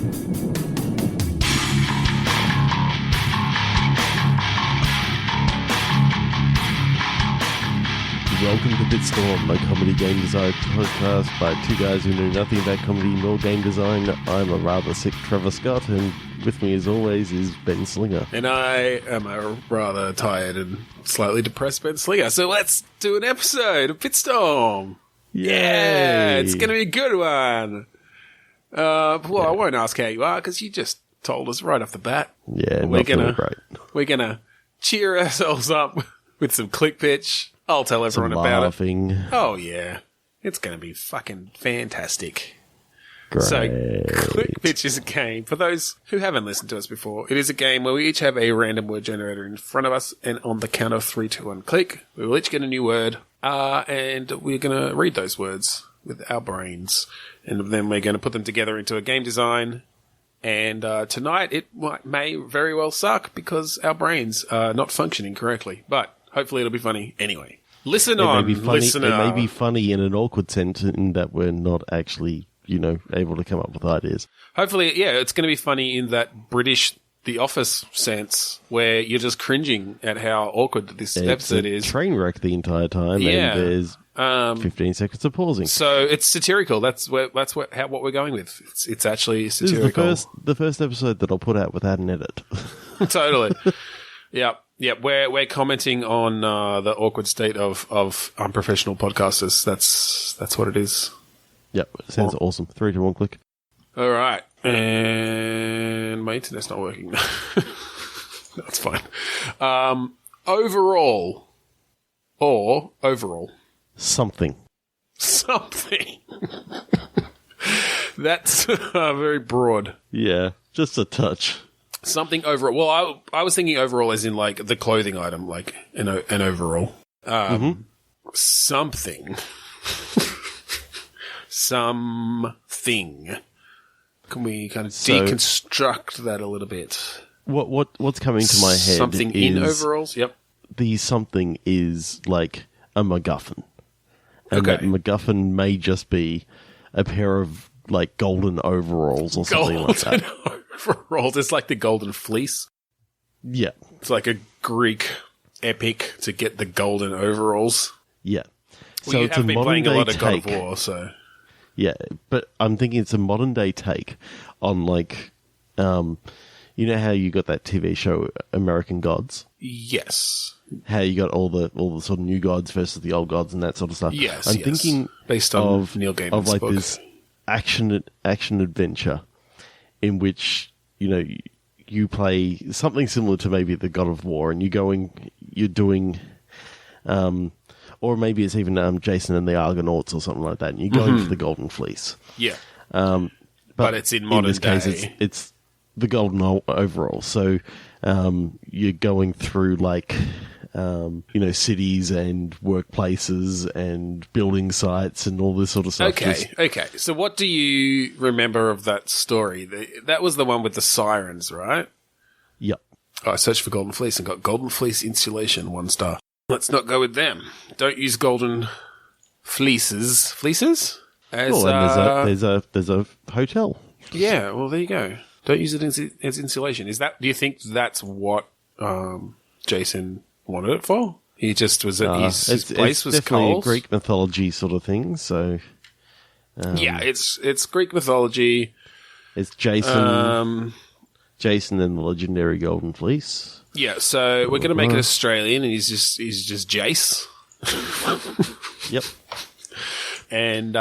Welcome to Bitstorm, a comedy game design podcast by two guys who know nothing about comedy nor game design. I'm a rather sick Trevor Scott, and with me as always is Ben Slinger. And I am a rather tired and slightly depressed Ben Slinger. So let's do an episode of Bitstorm. Yay. Yeah, it's going to be a good one. Well, I won't ask how you are because you just told us right off the bat. Yeah, not feeling great. We're going to cheer ourselves up with some click pitch. I'll tell everyone about laughing. it. Oh, yeah. It's going to be fucking fantastic. Great. So, Click Pitch is a game. For those who haven't listened to us before, it is a game where we each have a random word generator in front of us, and on the count of 3, 2, 1, click, we will each get a new word, and we're going to read those words with our brains, and then we're going to put them together into a game design. And tonight, it may very well suck because our brains are not functioning correctly, but hopefully it'll be funny anyway. Listen on, listener. It may be funny in an awkward sense in that we're not actually, able to come up with ideas. Hopefully, yeah, it's going to be funny in that British The Office sense where you're just cringing at how awkward this episode is. It's a train wreck the entire time, yeah. And there's 15 seconds of pausing. So it's satirical. That's what we're going with. It's actually satirical. This is the first episode that I'll put out without an edit. Totally. Yep. We're commenting on the awkward state of unprofessional podcasters. That's what it is. Yep, sounds awesome. 3, 2, 1, click. All right, and my internet's not working. That's fine. Overall. Something. That's very broad. Yeah, just a touch. Something overall. Well, I was thinking overall as in like the clothing item, like an overall. Something. Something. Can we kind of deconstruct that a little bit? What's coming to my head? Something is in overalls. Yep. The something is like a MacGuffin, and that MacGuffin may just be a pair of like golden overalls or something like that. Overalls. It's like the Golden Fleece. Yeah. It's like a Greek epic to get the golden overalls. Yeah. Well, so it's a modern day take. God of War, so. Yeah, but I'm thinking it's a modern day take on like, you know how you got that TV show American Gods? Yes. How you got all the sort of new gods versus the old gods and that sort of stuff. Yes. I'm thinking based on Neil Gaiman's of like book. This action adventure in which you play something similar to maybe the God of War, and you're doing, or maybe it's even Jason and the Argonauts or something like that, and you're going for the Golden Fleece. Yeah. But it's in modern day. Case, it's the golden overall. So you're going through like, cities and workplaces and building sites and all this sort of stuff. Okay. So what do you remember of that story? That was the one with the sirens, right? Yep. I searched for Golden Fleece and got Golden Fleece insulation, 1 star. Let's not go with them. Don't use golden fleeces. Fleeces? There's a hotel. Yeah, well, there you go. Don't use it as insulation. Do you think that's what Jason wanted it for? He just was at his place was definitely cold. A Greek mythology sort of thing. So yeah, it's Greek mythology. It's Jason and the legendary Golden Fleece. Yeah, so we're going to make it Australian, and he's just Jace. Yep. And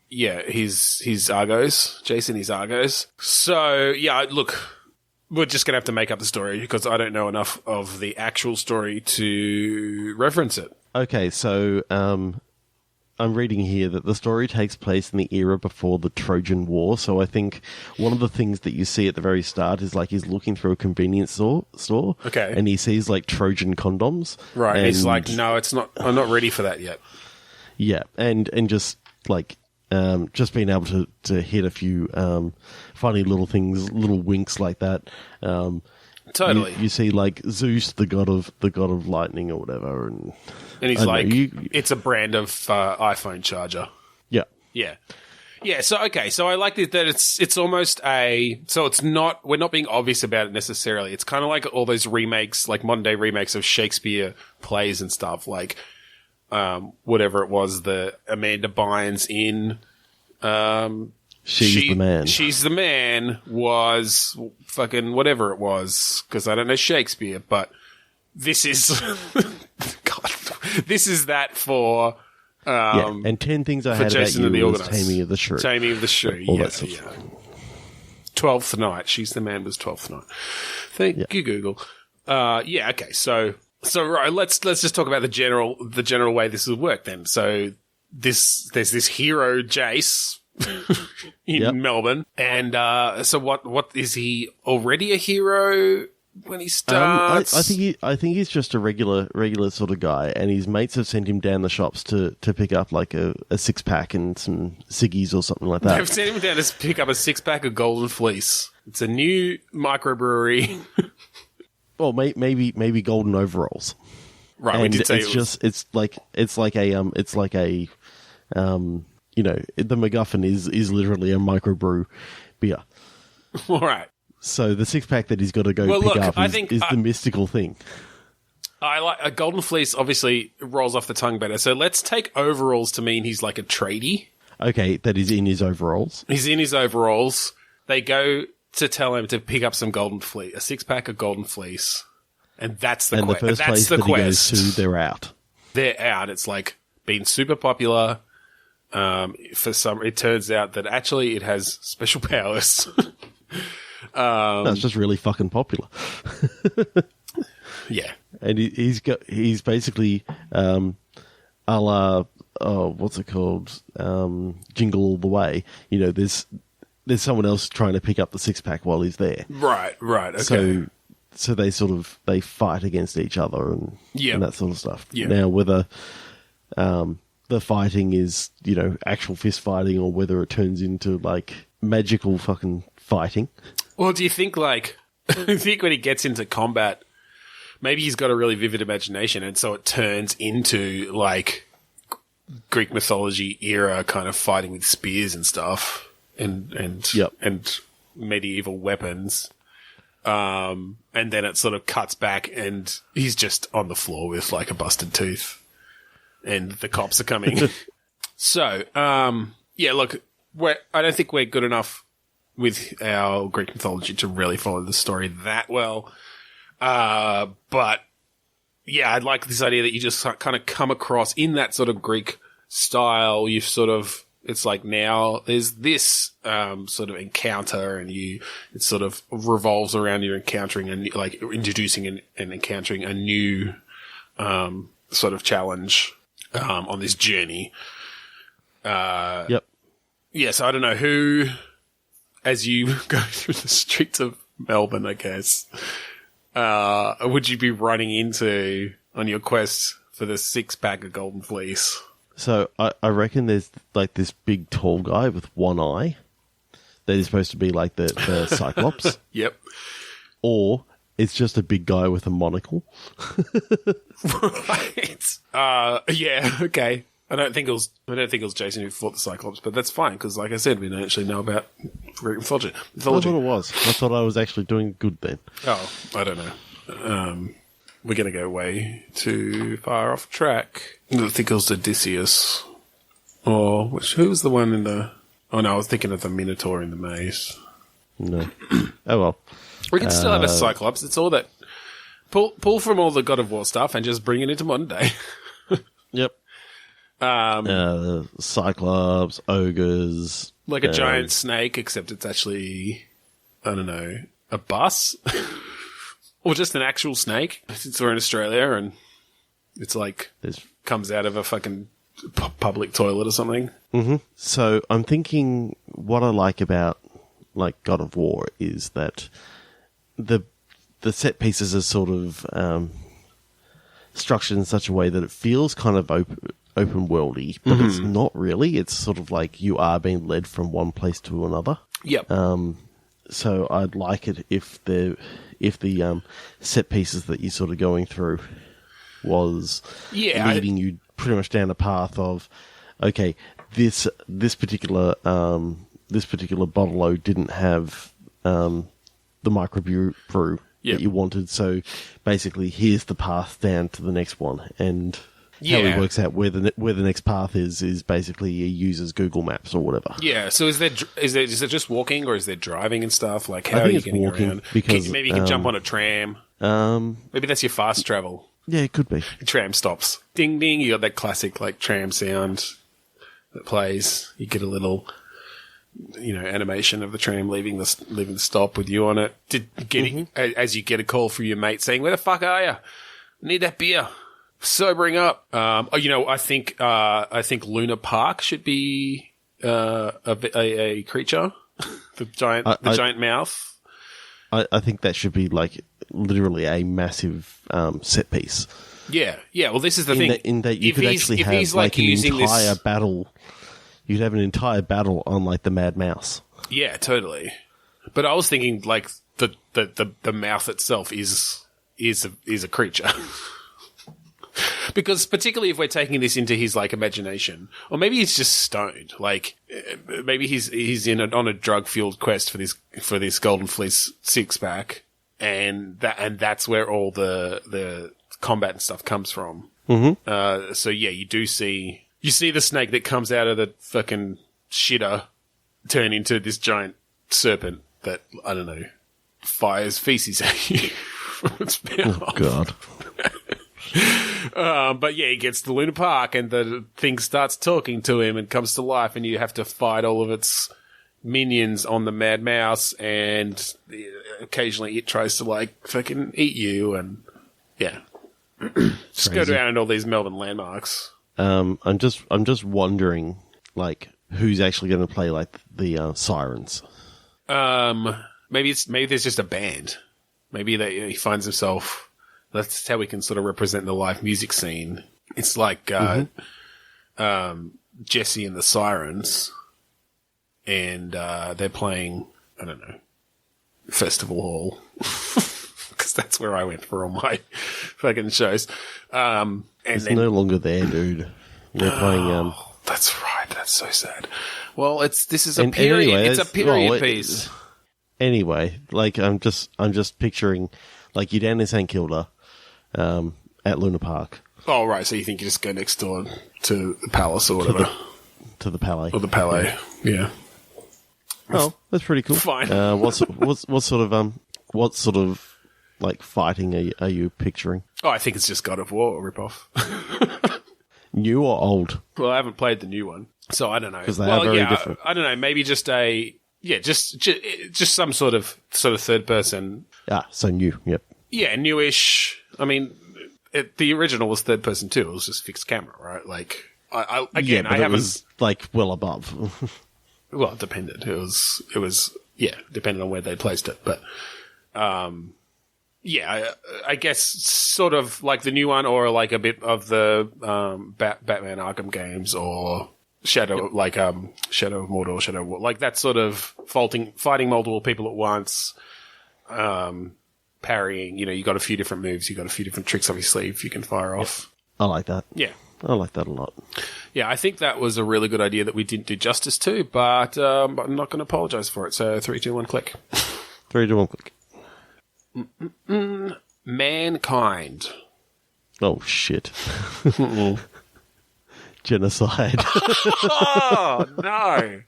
he's Argos. Jason is Argos. So yeah, look. We're just going to have to make up the story because I don't know enough of the actual story to reference it. Okay, so I'm reading here that the story takes place in the era before the Trojan War. So I think one of the things that you see at the very start is like he's looking through a convenience store. Okay. And he sees like Trojan condoms. Right. And he's like, no, it's not. I'm not ready for that yet. Yeah. And just like just being able to hit a few funny little things, little winks like that. Totally. You see like Zeus, the god of lightning or whatever, and he's like, it's a brand of iPhone charger. Yeah. Yeah. Yeah, so I like that it's almost it's not, we're not being obvious about it necessarily. It's kind of like all those remakes, like modern day remakes of Shakespeare plays and stuff, like whatever it was, the Amanda Bynes in She's the Man. She's the Man was fucking whatever it was, because I don't know Shakespeare, but this is God, this is that for and 10 Things I Had About You was Taming of the Shrew. Taming of the Shrew, All yeah. that stuff. 12th Night. She's the Man was 12th Night. Thank you, Google. Okay. So right, let's just talk about the general way this will work then. So there's this hero Jace in Melbourne, and so what is he already a hero when he starts? I think he's just a regular sort of guy, and his mates have sent him down the shops to pick up like a 6-pack and some ciggies or something like that. They've sent him down to pick up a 6-pack of Golden Fleece. It's a new microbrewery. Well, maybe golden overalls. Right, and we did say it's like a the MacGuffin is literally a microbrew beer. All right. So the 6-pack that he's got to go pick up is the mystical thing. I like a Golden Fleece. Obviously, rolls off the tongue better. So let's take overalls to mean he's like a tradie. Okay, that is in his overalls. He's in his overalls. They go to tell him to pick up some Golden Fleece, a 6-pack of Golden Fleece, and that's the quest. And the first place that he goes to, they're out. They're out. It's like been super popular. It turns out that actually it has special powers. That's just really fucking popular. Yeah, and he's basically a la what's it called? Jingle All the Way. There's someone else trying to pick up the 6-pack while he's there. Right. Okay. So they fight against each other and that sort of stuff. Yeah. Now whether the fighting is actual fist fighting or whether it turns into like magical fucking fighting. Well, do you think when he gets into combat, maybe he's got a really vivid imagination, and so it turns into like Greek mythology era kind of fighting with spears and stuff, and medieval weapons. And then it sort of cuts back, and he's just on the floor with like a busted tooth, and the cops are coming. So, look, I don't think we're good enough with our Greek mythology to really follow the story that well. But yeah, I'd like this idea that you just kind of come across in that sort of Greek style. You've sort of, it's like now there's this, sort of encounter, and it sort of revolves around you encountering and like introducing and encountering a new, sort of challenge, on this journey. Yep. Yeah. So I don't know who, as you go through the streets of Melbourne, I guess, would you be running into on your quest for the 6-pack of Golden Fleece? So I reckon there's like this big tall guy with one eye that is supposed to be like the Cyclops. Yep. Or it's just a big guy with a monocle. Right. Yeah. Okay. I don't think it was Jason who fought the Cyclops, but that's fine because, like I said, we don't actually know about Greek mythology. I thought it was. I thought I was actually doing good then. Oh, I don't know. We're going to go way too far off track. I think it was Odysseus. Or who was the one in the... Oh, no, I was thinking of the Minotaur in the maze. No. Oh, well. We can still have a Cyclops. It's all that... Pull from all the God of War stuff and just bring it into modern day. Yep. Cyclops, ogres... Like a giant snake, except it's actually, I don't know, a bus? Or just an actual snake, since we're in Australia, and it's like, comes out of a fucking public toilet or something. Mm-hmm. So I'm thinking what I like about like God of War is that the set pieces are sort of structured in such a way that it feels kind of open worldy, but it's not really. It's sort of like you are being led from one place to another. Yep. So I'd like it if the set pieces that you're sort of going through was leading you pretty much down a path of, okay, this particular bottle didn't have the microbrew that you wanted. So basically, here's the path down to the next one, and how he works out where the next path is basically he uses Google Maps or whatever. Yeah. So is it just walking, or is there driving and stuff? Like, how are you getting around? Because maybe you can jump on a tram. Maybe that's your fast travel. Yeah, it could be. The tram stops. Ding ding. You got that classic like tram sound that plays. You get a little, animation of the tram leaving the stop with you on it. As you get a call from your mate saying, "Where the fuck are you? Need that beer. Sobering up." I think Luna Park should be a creature. The giant mouth. I think that should be like literally a massive set piece. Yeah. Well, this is the thing. In that you could actually have like an entire battle. You'd have an entire battle on like the Mad Mouse. Yeah, totally. But I was thinking like the mouth itself is a creature. Because particularly if we're taking this into his like imagination, or maybe he's just stoned. Like maybe he's on a drug fueled quest for this Golden Fleece 6-pack, and that's where all the combat and stuff comes from. Mm-hmm. So yeah, you see the snake that comes out of the fucking shitter turn into this giant serpent that, I don't know, fires feces at you from its mouth. Oh God. But yeah, he gets to Luna Park and the thing starts talking to him and comes to life, and you have to fight all of its minions on the Mad Mouse, and occasionally it tries to like fucking eat you, and yeah. Just go around all these Melbourne landmarks. I'm just wondering, like, who's actually going to play like the sirens? Maybe there's just a band. Maybe he finds himself. That's how we can sort of represent the live music scene. It's like Jesse and the Sirens, and they're playing, I don't know, Festival Hall, because that's where I went for all my fucking shows. It's no longer there, dude. They're playing. That's right. That's so sad. Well, this is a period. Anyway, it's a period piece. Anyway, like I'm just picturing, like you're down in St Kilda, at Luna Park. Oh right, so you think you just go next door to the Palace or whatever? To the Palais. Or the Palais. Yeah. Oh, that's pretty cool. Fine. What sort of like fighting are you picturing? Oh, I think it's just God of War ripoff. New or old? Well, I haven't played the new one, so I don't know. Because they are very different. I don't know. Maybe just just some sort of third person. So new. Yep. Yeah, newish. I mean, the original was third person too. It was just fixed camera, right? Like, I haven't. It was like well above. Well, it depended. It was depended on where they placed it, but I guess sort of like the new one, or like a bit of the Batman Arkham games, or Shadow of Mordor, Shadow of War, like that sort of fighting multiple people at once, parrying. You got a few different moves, you got a few different tricks up your sleeve you can fire off. I like that. Yeah, I like that a lot. Yeah, I think that was a really good idea that we didn't do justice to, but I'm not going to apologise for it. So 3, 2, 1, click. 3, 2, 1, click. Mankind. Oh shit. Genocide. Oh no.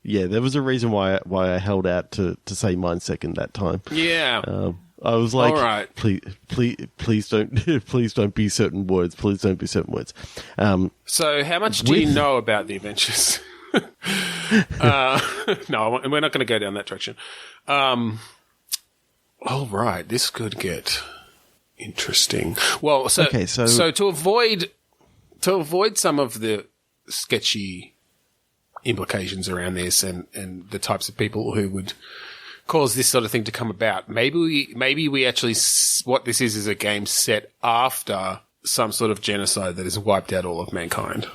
Yeah, there was a reason why I held out to say mine second that time. Yeah. I was like, all right. please don't be certain words. Please don't be certain words. So how much do you know about the Adventures? No, we're not going to go down that direction. All right, this could get interesting. Well, so to avoid some of the sketchy implications around this and the types of people who would cause this sort of thing to come about, maybe we actually what this is a game set after some sort of genocide that has wiped out all of mankind.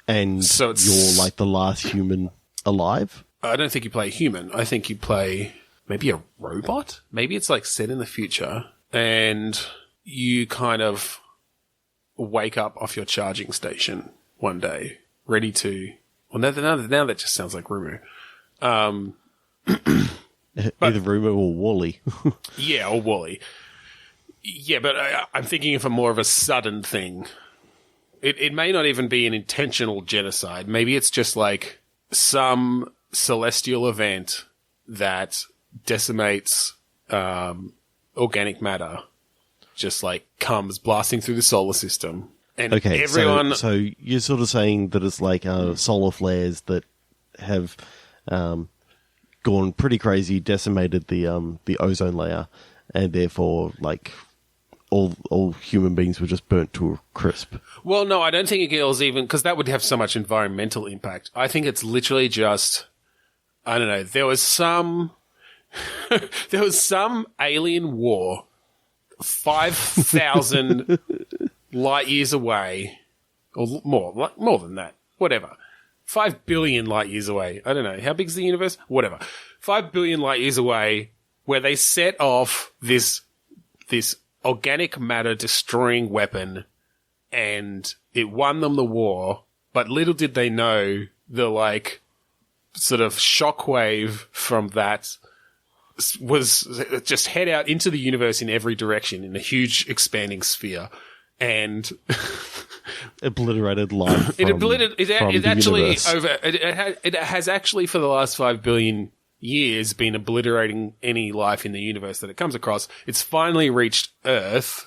And so you're like the last human alive? I don't think you play a human. I think you play maybe a robot. Maybe it's like set in the future and you kind of wake up off your charging station one day, ready to... Well, now that just sounds like Rumu. Either Rumu or Wally. Yeah, or Wally. Yeah, but I'm thinking of a more of a sudden thing. It may not even be an intentional genocide. Maybe it's just like some celestial event that decimates organic matter, just like comes blasting through the solar system. And okay, everyone... so you're sort of saying that it's like solar flares that have gone pretty crazy, decimated the ozone layer, and therefore, like, all human beings were just burnt to a crisp. Well, no, I don't think it goes even... Because that would have so much environmental impact. I think it's literally just... I don't know. There was some... there was some alien war 5,000 light years away, or more than that, whatever. 5 billion light years away. I don't know. How big is the universe? Whatever. 5 billion light years away, where they set off this organic matter destroying weapon, and it won them the war, but little did they know the, like, sort of shockwave from that was just head out into the universe in every direction in a huge expanding sphere, and obliterated life. It has actually for the last 5 billion years been obliterating any life in the universe that it comes across. It's finally reached Earth,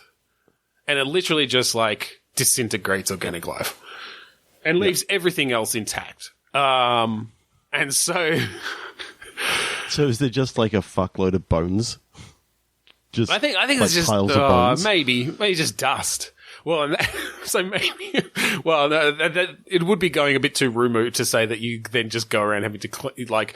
and it literally just like disintegrates organic life and leaves everything else intact. And so. So is there just like a fuckload of bones? Just I think like it's just piles of bones? maybe just dust. Well, no, it would be going a bit too Rumu to say that you then just go around having to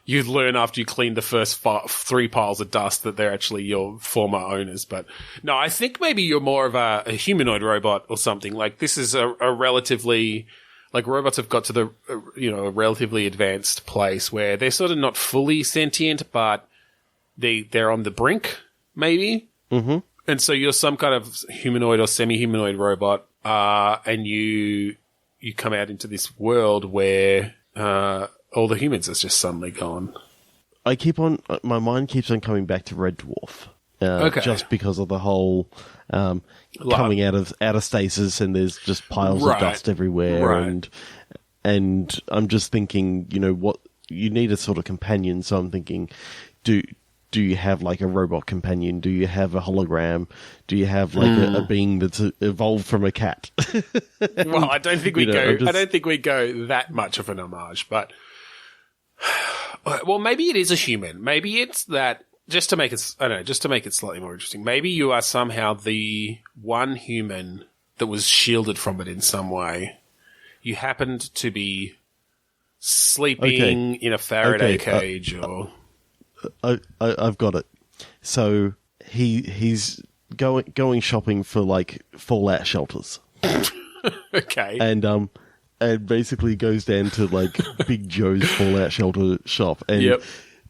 you learn after you clean the first 3 piles of dust that they're actually your former owners. But no, I think maybe you're more of a humanoid robot or something. Like this is a relatively... Like, robots have got to the, a relatively advanced place where they're sort of not fully sentient, but they're on the brink, maybe. Mm-hmm. And so you're some kind of humanoid or semi-humanoid robot, and you come out into this world where all the humans are just suddenly gone. My mind keeps on coming back to Red Dwarf. Okay. Just because of the whole coming out of stasis, and there's just piles of dust everywhere, and I'm just thinking, what you need a sort of companion. So I'm thinking, do you have like a robot companion? Do you have a hologram? Do you have like a being that's evolved from a cat? Well, I don't think we go. I don't think we go that much of an homage, but well, maybe it is a human. Maybe it's that. Just to make it slightly more interesting, maybe you are somehow the one human that was shielded from it in some way. You happened to be sleeping in a Faraday cage, or... I've got it. So he's going shopping for like fallout shelters. Okay. And basically goes down to like Big Joe's fallout shelter shop, and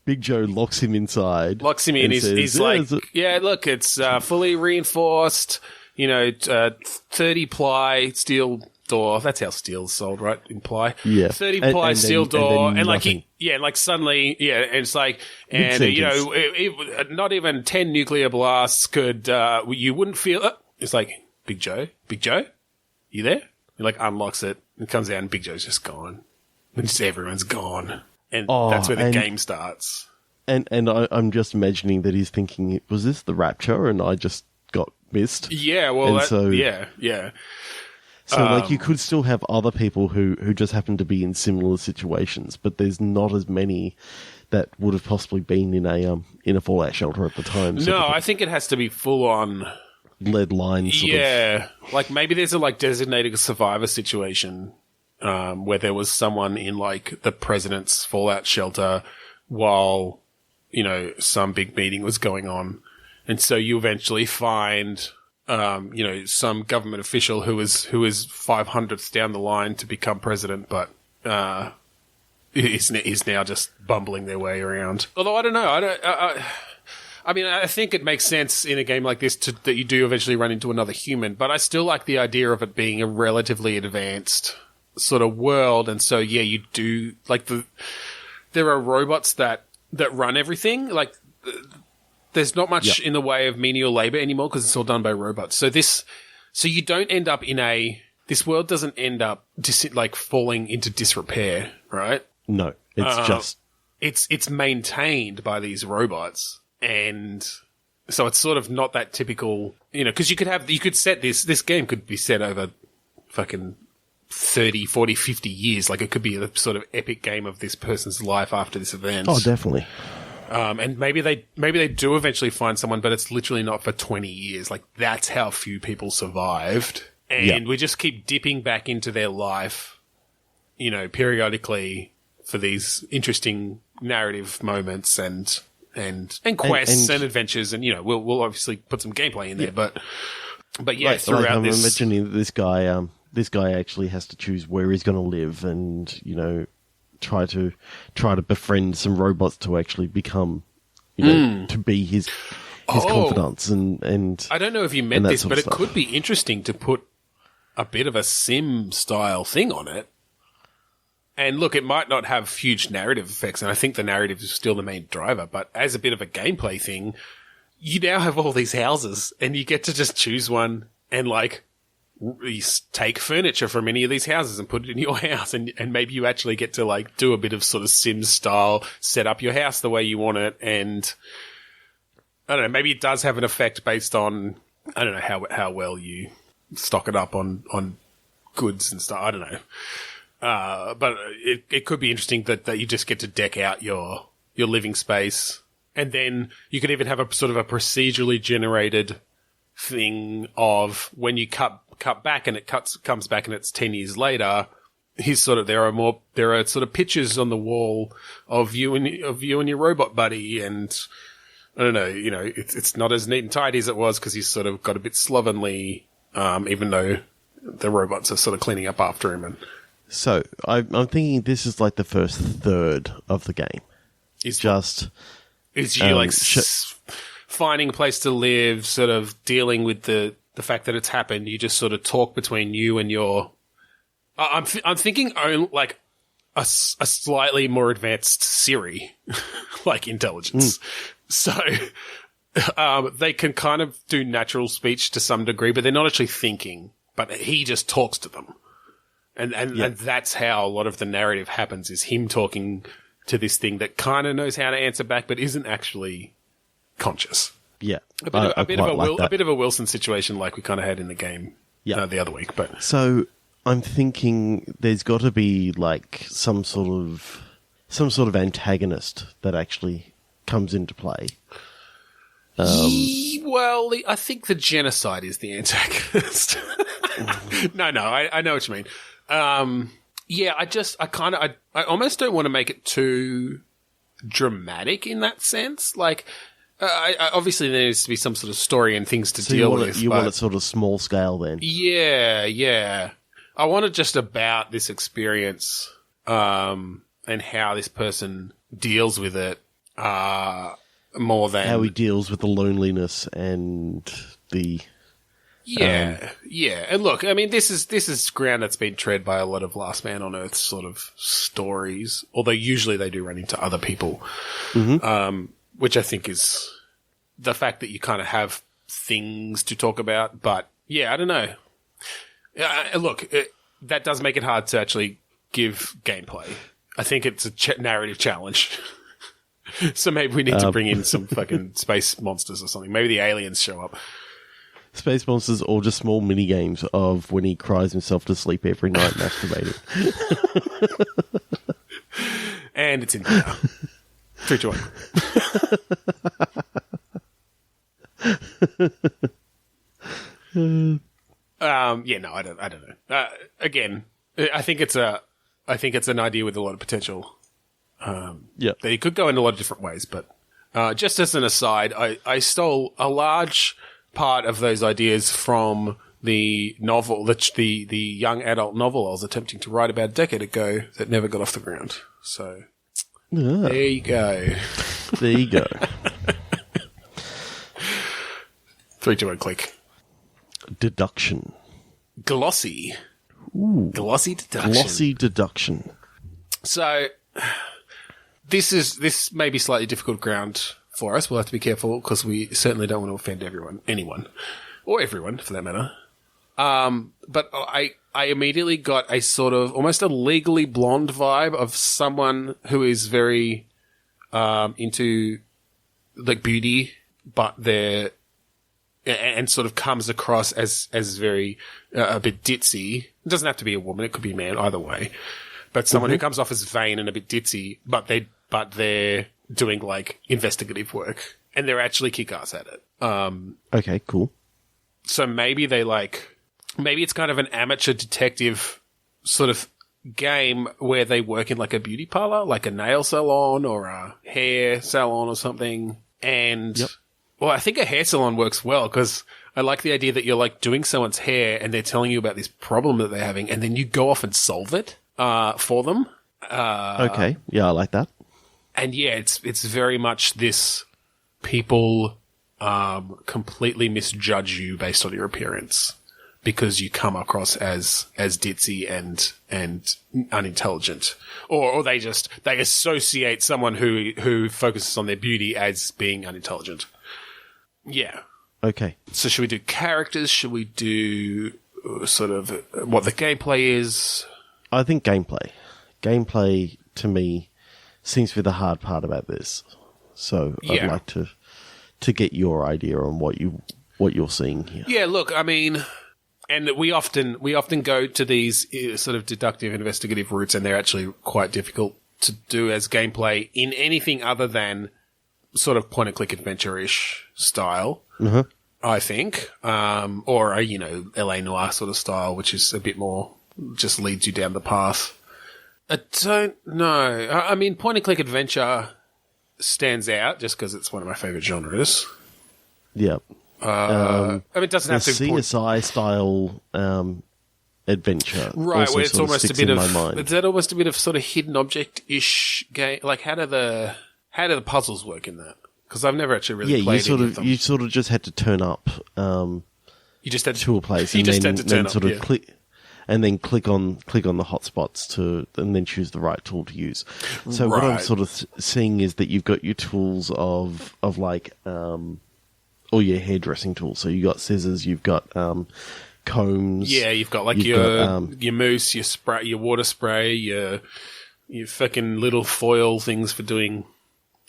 Big Joe locks him inside. Locks him in. He's like, look, it's fully reinforced, 30-ply steel door. That's how steel's sold, right? In ply. Yeah. 30-ply steel door. And nothing. suddenly, and it's like, and, not even 10 nuclear blasts could, you wouldn't feel, it's like, Big Joe, you there? He like unlocks it and comes out, and Big Joe's just gone. And just everyone's gone. And that's where the game starts. And I'm just imagining that he's thinking, was this the Rapture and I just got missed? Yeah, well, yeah. So, like, you could still have other people who just happen to be in similar situations, but there's not as many that would have possibly been in a fallout shelter at the time. No, I think it has to be full on lead line. Like maybe there's a like designated survivor situation. Where there was someone in, like, the president's fallout shelter while, some big meeting was going on. And so you eventually find, some government official who is 500th down the line to become president, but is now just bumbling their way around. Although, I don't know. I mean, I think it makes sense in a game like this that you do eventually run into another human, but I still like the idea of it being a relatively advanced sort of world, and so, yeah, you do, like, there are robots that run everything, like, there's not much in the way of menial labor anymore because it's all done by robots. So you don't end up this world doesn't end up falling into disrepair, right? No, it's maintained by these robots, and so it's sort of not that typical, because you could set this game could be set over fucking 30, 40, 50 years. Like, it could be a sort of epic game of this person's life after this event. Oh, definitely. And maybe they do eventually find someone, but it's literally not for 20 years. Like, that's how few people survived. And we just keep dipping back into their life, periodically for these interesting narrative moments and quests and adventures. And, we'll obviously put some gameplay in there, but yeah, right, throughout I'm this. imagining that this guy actually has to choose where he's going to live and, try to befriend some robots to actually become, to be his confidants and I don't know if you meant this, but it could be interesting to put a bit of a sim style thing on it. And look, it might not have huge narrative effects, and I think the narrative is still the main driver, but as a bit of a gameplay thing, you now have all these houses and you get to just choose one and you take furniture from any of these houses and put it in your house, and maybe you actually get to do a bit of sort of Sims style, set up your house the way you want it, and I don't know, maybe it does have an effect based on, I don't know how well you stock it up on goods and stuff. I don't know. But it could be interesting that you just get to deck out your living space, and then you could even have a sort of a procedurally generated thing of when you cut back and it comes back and it's 10 years later, there are sort of pictures on the wall of you and your robot buddy, and I don't know, it's not as neat and tidy as it was because he's sort of got a bit slovenly, even though the robots are sort of cleaning up after him. And so I'm thinking this is like the first third of the game. Is you finding a place to live, sort of dealing with the fact that it's happened. You just sort of talk between you and your. I'm thinking like a slightly more advanced Siri, like intelligence. So they can kind of do natural speech to some degree, but they're not actually thinking. But he just talks to them, and that's how a lot of the narrative happens: is him talking to this thing that kind of knows how to answer back, but isn't actually conscious. Yeah, a bit of a Wilson situation, like we kind of had in the game the other week. But so I'm thinking there's got to be like some sort of antagonist that actually comes into play. Well, I think the genocide is the antagonist. No, I know what you mean. Yeah, I almost don't want to make it too dramatic in that sense. Like, obviously there needs to be some sort of story and things to deal with. You want it sort of small scale then? Yeah. I want it just about this experience, and how this person deals with it, more than how he deals with the loneliness and the. Yeah. And look, I mean, this is ground that's been tread by a lot of Last Man on Earth sort of stories, although usually they do run into other people, which I think is the fact that you kind of have things to talk about. But yeah, I don't know. Look, that does make it hard to actually give gameplay. I think it's a narrative challenge. So maybe we need to bring in some fucking space monsters or something. Maybe the aliens show up. Space monsters, or just small mini games of when he cries himself to sleep every night masturbating. And it's in there. 3, 2, 1. Yeah, no, I don't know. Again, I think it's an idea with a lot of potential. That it could go in a lot of different ways, but just as an aside, I stole a large part of those ideas from the novel, the young adult novel I was attempting to write about a decade ago that never got off the ground. So there you go. There you go. 3, 2, 1, click. Deduction. Glossy. Ooh. Glossy deduction. Glossy deduction. So, this may be slightly difficult ground for us. We'll have to be careful because we certainly don't want to offend anyone, or everyone for that matter. But I immediately got a sort of almost a Legally Blonde vibe of someone who is very into like beauty, but they're and sort of comes across as very a bit ditzy. It doesn't have to be a woman; it could be a man. Either way, but someone who comes off as vain and a bit ditzy, but they're doing like investigative work and they're actually kick ass at it. Okay, cool. So maybe it's kind of an amateur detective sort of game where they work in like a beauty parlor, like a nail salon or a hair salon or something. And, well, I think a hair salon works well because I like the idea that you're like doing someone's hair and they're telling you about this problem that they're having and then you go off and solve it for them. Okay. Yeah, I like that. And yeah, it's very much this people completely misjudge you based on your appearance because you come across as ditzy and unintelligent, or they associate someone who focuses on their beauty as being unintelligent. Yeah. Okay. So should we do characters? Should we do sort of what the gameplay is? I think gameplay. Gameplay to me seems to be the hard part about this. So I'd like to get your idea on what you're seeing here. Yeah, look, I mean, and we often go to these sort of deductive investigative routes, and they're actually quite difficult to do as gameplay in anything other than sort of point and click adventure-ish style. Mm-hmm. I think, or a LA Noire sort of style, which is a bit more just leads you down the path. I don't know. I mean, point and click adventure stands out just because it's one of my favorite genres. Yeah. I mean, it doesn't have to be CSI style adventure, right? Where it's almost a bit of mind. Is that almost a bit of sort of hidden object-ish game? Like, how do the puzzles work in that? Because I've never actually really played any of them. You sort of just had to turn up. You just had to a place. You and just then, had to turn then up. Sort of click. And then click on the hotspots and then choose the right tool to use. So what I'm sort of seeing is that you've got your tools of like all your hairdressing tools. So you've got scissors, you've got combs. Yeah, you've got like your mousse, your spray, your water spray, your fucking little foil things for doing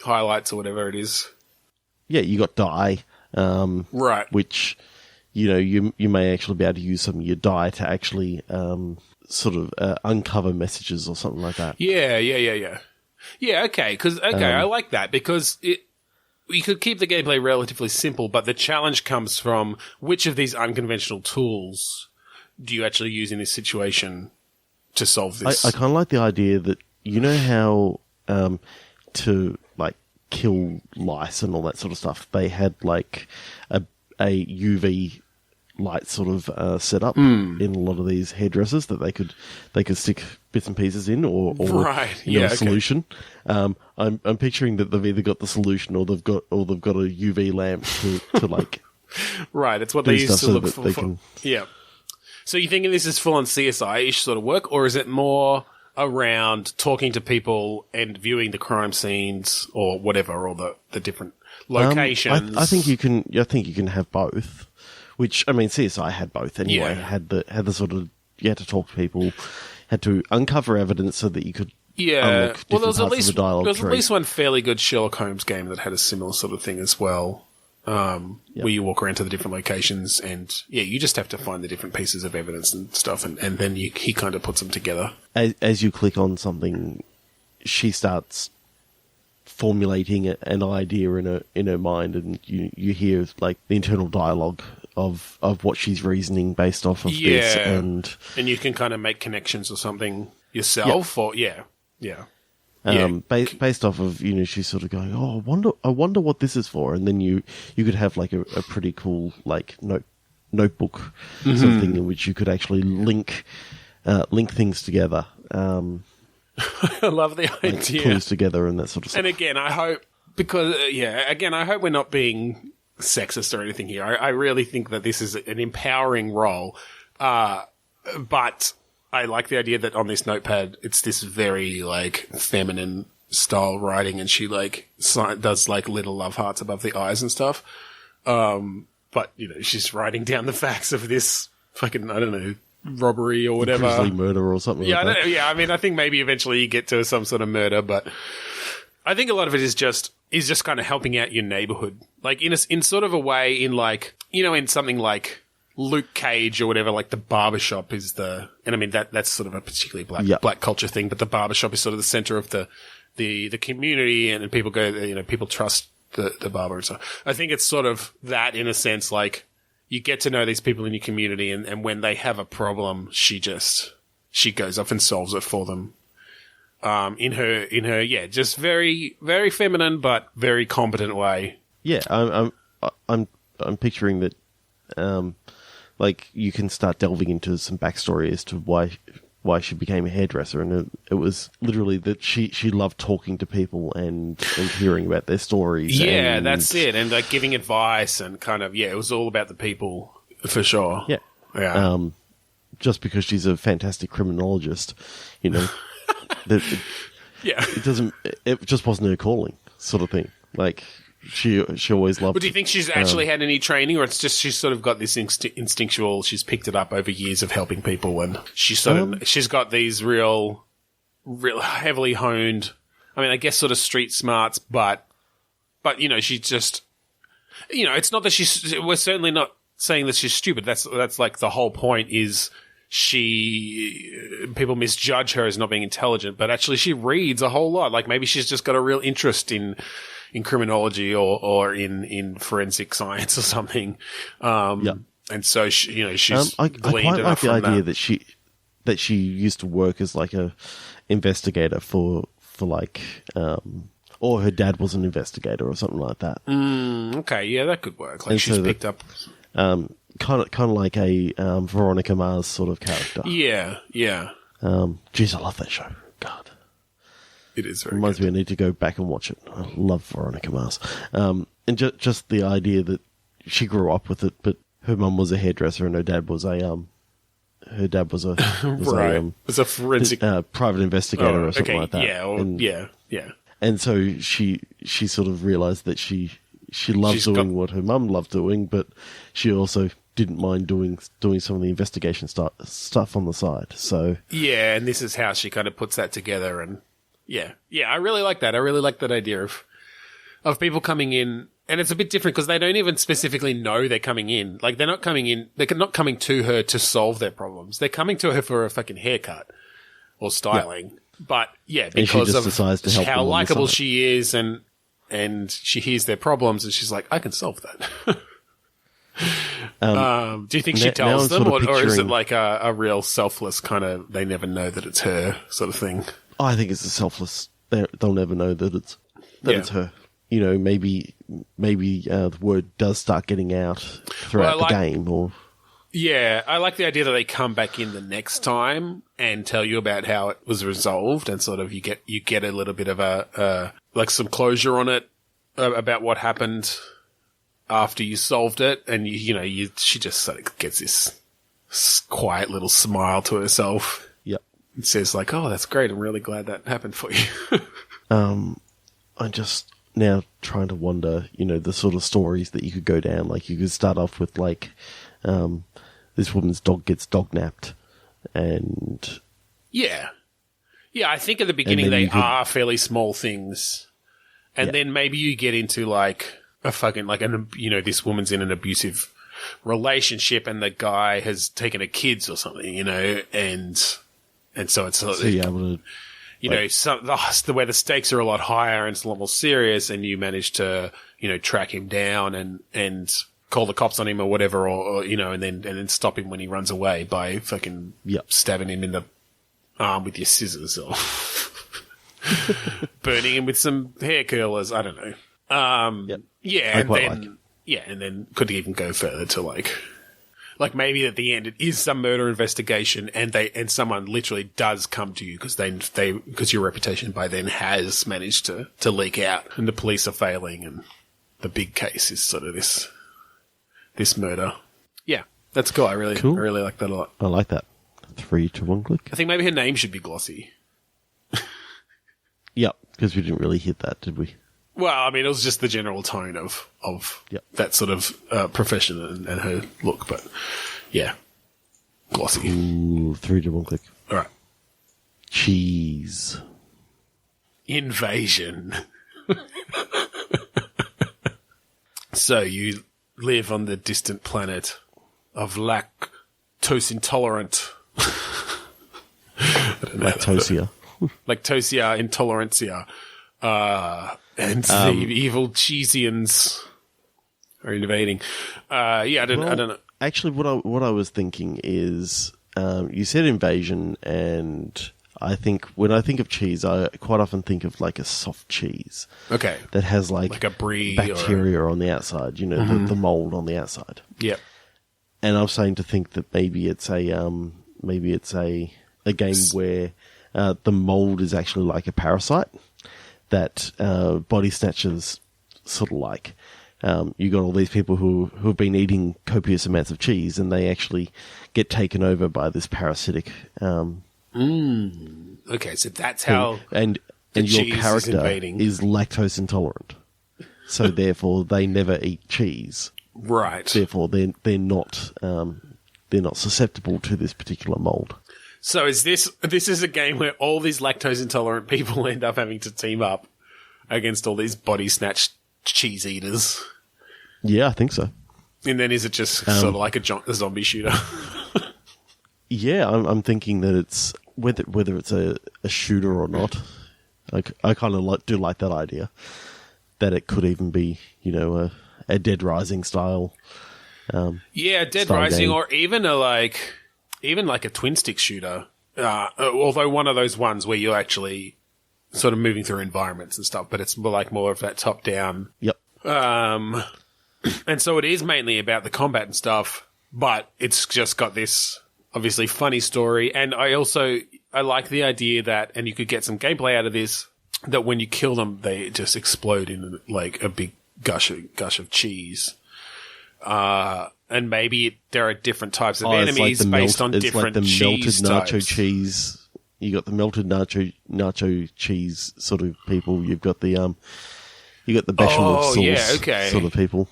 highlights or whatever it is. Yeah, you got dye. Right. Which you may actually be able to use some of your dye to actually sort of uncover messages or something like that. Yeah. Yeah, okay, I like that because we could keep the gameplay relatively simple, but the challenge comes from which of these unconventional tools do you actually use in this situation to solve this? I kind of like the idea that, how to like kill lice and all that sort of stuff, they had like a UV light sort of set up in a lot of these hairdressers that they could stick bits and pieces in or a solution. I'm picturing that they've either got the solution or they've got a UV lamp to like right. It's what they used to look for. Yeah. So you thinking this is full on CSI-ish sort of work, or is it more around talking to people and viewing the crime scenes or whatever, or the different locations? I think you can have both. Which, I mean, CSI had both anyway. Yeah. Had the sort of, you had to talk to people, had to uncover evidence so that you could unlock different parts of the dialogue there was tree. at least one fairly good Sherlock Holmes game that had a similar sort of thing as well, where you walk around to the different locations and, you just have to find the different pieces of evidence and stuff, and then he kind of puts them together. As you click on something, she starts formulating an idea in her mind, and you hear like the internal dialogue of what she's reasoning based off of this, and you can kind of make connections or something yourself, or based off of she's sort of going, I wonder what this is for, and then you could have like a pretty cool like notebook sort of thing in which you could actually link things together. I love the idea. Clues together and that sort of stuff. And again, I hope we're not being sexist or anything here. I really think that this is an empowering role. But I like the idea that on this notepad, it's this very, like, feminine style writing, and she, like, does, like, little love hearts above the eyes and stuff. But, you know, she's writing down the facts of this fucking, I don't know, robbery or whatever. Grisly murder or something like that. Yeah, I mean, I think maybe eventually you get to some sort of murder, but I think a lot of it is just kind of helping out your neighborhood. Like, in sort of a way, in, like, you know, in something like Luke Cage or whatever, like the barbershop is and I mean, that's sort of a particularly black culture thing, but the barbershop is sort of the center of the community, and people go, you know, people trust the barber and stuff. I think it's sort of that in a sense, like, you get to know these people in your community, and when they have a problem, she goes off and solves it for them. In her, just very, very feminine, but very competent way. Yeah, I'm picturing that, like, you can start delving into some backstory as to why she became a hairdresser, and it was literally that she loved talking to people and hearing about their stories. Yeah, that's it, and like giving advice and kind of, it was all about the people for sure. Yeah. Just because she's a fantastic criminologist, you know, it just wasn't her calling, sort of thing. Like, she always loved. But do you think she's actually had any training, or it's just she's sort of got this instinctual? She's picked it up over years of helping people, and she's got these real heavily honed. I mean, I guess sort of street smarts, but you know, she just, you know, it's not that we're certainly not saying that she's stupid. That's like the whole point is. People misjudge her as not being intelligent, but actually she reads a whole lot. Like, maybe she's just got a real interest in criminology or in forensic science or something. And so she's I gleaned quite like the idea that. that she used to work as like a investigator for like, or her dad was an investigator or something like that. Okay, yeah, that could work. Like, and she's picked up. Kind of like a Veronica Mars sort of character. Yeah. Geez, I love that show. God, it is very reminds good. me I need to go back and watch it. I love Veronica Mars. And just the idea that she grew up with it, but her mum was a hairdresser and her dad was a was a forensic private investigator or something like that. Yeah. And so she sort of realised that she loves doing what her mum loved doing, but she also didn't mind doing some of the investigation stuff on the side. So yeah, and this is how she kind of puts that together. And yeah, I really like that. I really like that idea of people coming in, and it's a bit different because they don't even specifically know they're coming in. Like, they're not coming in. They're not coming to her to solve their problems. They're coming to her for a fucking haircut or styling. Yeah. But yeah, because of how likable she is, and she hears their problems, and she's like, I can solve that. Do you think she tells them, or is it like a real selfless kind of, they never know that it's her sort of thing? I think it's a selfless. They'll never know that it's her. You know, maybe the word does start getting out throughout the game, or. Yeah, I like the idea that they come back in the next time and tell you about how it was resolved, and sort of you get a little bit of a like some closure on it about what happened after you solved it, and she just sort of gets this quiet little smile to herself. Yep, and says like, "Oh, that's great. I'm really glad that happened for you." I'm just now trying to wonder, the sort of stories that you could go down. Like, you could start off with like. This woman's dog gets dog-napped, and... Yeah, I think at the beginning they are fairly small things, and then maybe you get into, like, a fucking, like, this woman's in an abusive relationship, and the guy has taken her kids or something, and so it's... So you're able to... where the stakes are a lot higher and it's a lot more serious, and you manage to, track him down and call the cops on him or whatever, or and then stop him when he runs away by fucking stabbing him in the arm with your scissors, or burning him with some hair curlers. I don't know. And then could even go further to like maybe at the end it is some murder investigation, and someone literally does come to you because your reputation by then has managed to leak out, and the police are failing, and the big case is sort of this murder. Yeah, that's cool. I really like that a lot. I like that. 3 to 1 click. I think maybe her name should be Glossy. Yep, because we didn't really hit that, did we? Well, I mean, it was just the general tone of that sort of profession and her look, but yeah, Glossy. Ooh, 3 to 1 click. All right. Cheese. Invasion. So you live on the distant planet of Lactose Intolerant. Lactosia. Lactosia Intolerantia. And the evil Cheesians are invading. I don't know. Actually, what I was thinking is, you said invasion, and I think when I think of cheese, I quite often think of like a soft cheese. Okay. That has like a brie bacteria on the outside, you know, the mold on the outside. Yep. And I'm saying to think that maybe it's a game where the mold is actually like a parasite that body snatchers sort of like. You got all these people who have been eating copious amounts of cheese, and they actually get taken over by this parasitic. Okay, so that's how. And your character is lactose intolerant, so therefore they never eat cheese. Right. Therefore, they're not susceptible to this particular mold. So is this is a game where all these lactose intolerant people end up having to team up against all these body snatched cheese eaters? Yeah, I think so. And then is it just sort of like a zombie shooter? Yeah, I'm thinking that it's whether it's a shooter or not. I kind of do like that idea that it could even be, you know, a Dead Rising style. Dead Rising, game. Or even like a twin stick shooter. Although one of those ones where you're actually sort of moving through environments and stuff, but it's more of that top down. Yep. And so it is mainly about the combat and stuff, but it's just got this obviously funny story. And I like the idea that, and you could get some gameplay out of this, that when you kill them, they just explode in like a big gush of cheese. And maybe there are different types of enemies based on different cheese melted nacho types. cheese. You got the melted nacho cheese sort of people. You've got the bechamel sauce sort of people.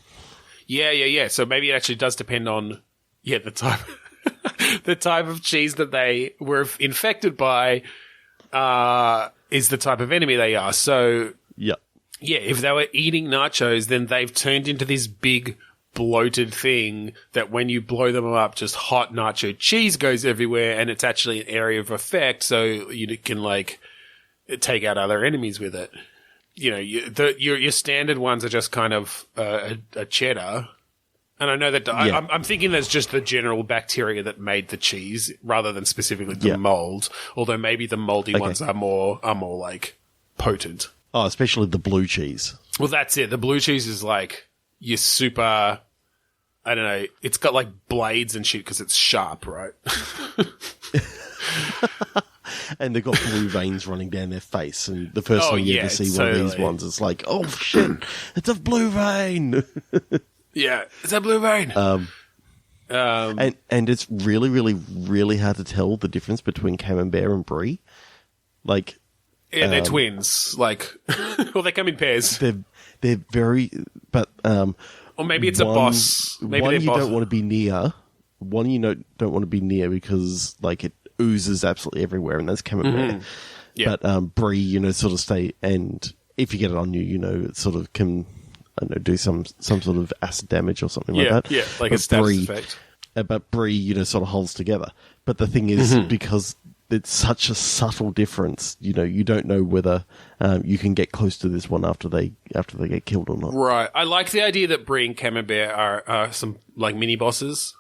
Yeah. So maybe it actually does depend on the type the type of cheese that they were infected by is the type of enemy they are. So if they were eating nachos, then they've turned into this big bloated thing that when you blow them up, just hot nacho cheese goes everywhere, and it's actually an area of effect, so you can like take out other enemies with it. You know, your standard ones are just kind of a cheddar, and I know that I'm thinking that's just the general bacteria that made the cheese rather than specifically the mold. Although maybe the moldy ones are more like potent. Oh, especially the blue cheese. Well, that's it. The blue cheese is like your super. I don't know. It's got like blades and shit because it's sharp, right? And they've got blue veins running down their face. And the first time you ever see one of these ones, it's like, oh shit, it's a blue vein. Yeah, it's a blue vein. And it's really, really, really hard to tell the difference between Camembert and Brie. Like, yeah, they're twins. Like, well, they come in pairs. They're very, but or maybe it's a boss. Maybe one you boss. don't want to be near. One you don't want to be near because like it oozes absolutely everywhere, and that's Camembert. Mm-hmm. Yeah. But Brie, you know, sort of stay, and if you get it on you, you know, it sort of can, I don't know, do some sort of acid damage or something like that. Yeah, like a status effect. But Brie, you know, sort of holds together. But the thing is, because it's such a subtle difference, you know, you don't know whether you can get close to this one after they get killed or not. Right. I like the idea that Brie and Camembert are some like mini bosses,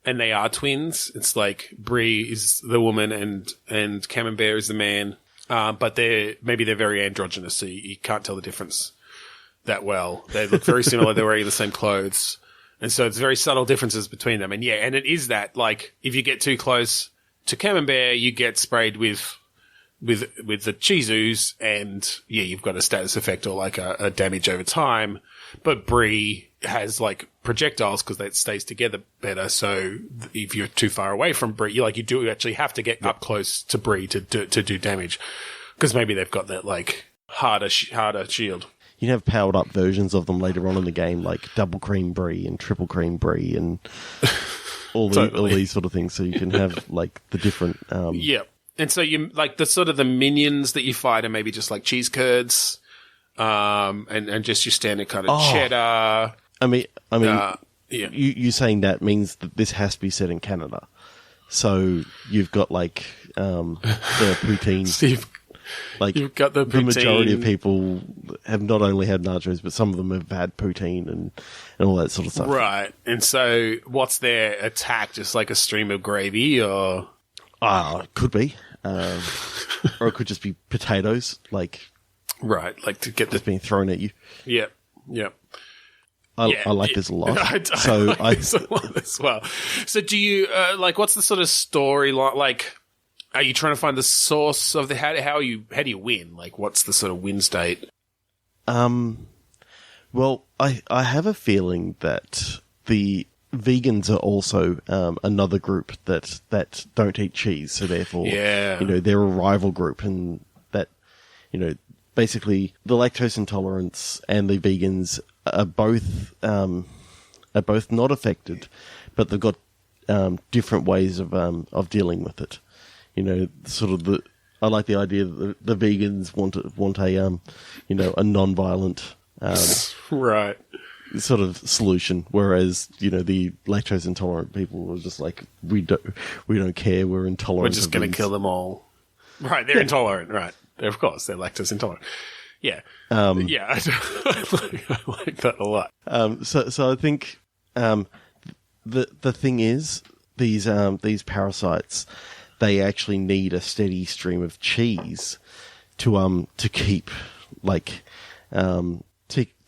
and they are twins. It's like Brie is the woman and Camembert is the man, but they're very androgynous, so you can't tell the difference that well. They look very similar. They're wearing the same clothes, and so it's very subtle differences between them. And and it is that like if you get too close to Camembert, you get sprayed with with the cheese ooze, and yeah, you've got a status effect or like a damage over time. But Brie has like projectiles because that stays together better. So if you're too far away from Brie, you do actually have to get up close to Brie to do damage, because maybe they've got that like harder shield. You have powered up versions of them later on in the game, like double cream Brie and triple cream Brie and all these sort of things. So you can have like the different. Yeah. And so you like the sort of the minions that you fight are maybe just like cheese curds, and just your standard kind of cheddar. I mean, yeah. You saying that means that this has to be set in Canada. So you've got like the poutine. So you've got the poutine. The majority of people have not only had nachos, but some of them have had poutine and all that sort of stuff. Right. And so what's their attack? Just like a stream of gravy, or? It could be. Or it could just be potatoes, like... Right, like to get just being thrown at you. Yeah. I like this a lot. I like this a lot as well. So do you, what's the sort of story like, are you trying to find the source of how do you win? Like, what's the sort of win state? Well, I have a feeling that the vegans are also another group that don't eat cheese, so therefore, they're a rival group, and that, basically the lactose intolerance and the vegans are both not affected, but they've got different ways of dealing with it. I like the idea that the vegans want a non-violent right. sort of solution, whereas the lactose intolerant people are just like, we don't care, we're intolerant. We're just going to kill them all. Right, they're intolerant. Right, of course they're lactose intolerant. Yeah, I like that a lot. So I think the thing is, these parasites, they actually need a steady stream of cheese to keep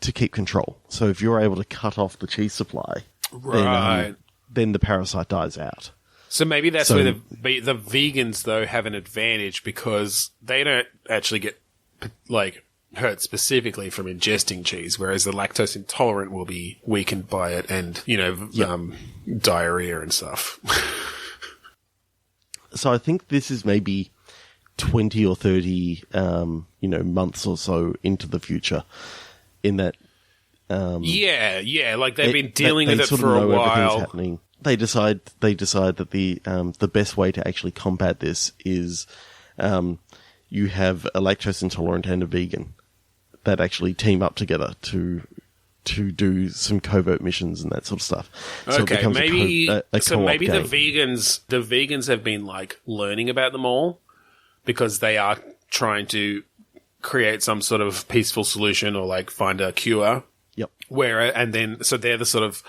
to keep control. So if you're able to cut off the cheese supply, right, then the parasite dies out. So maybe that's where the vegans though have an advantage, because they don't actually get hurt specifically from ingesting cheese, whereas the lactose intolerant will be weakened by it, and diarrhea and stuff. So I think this is maybe 20 or 30 months or so into the future, in that like they've been dealing with it for a while. Happening. They decide that the best way to actually combat this is you have a lactose intolerant and a vegan that actually team up together to do some covert missions and that sort of stuff. So okay, maybe the vegans have been learning about them all, because they are trying to create some sort of peaceful solution or find a cure. Yep. So they're the sort of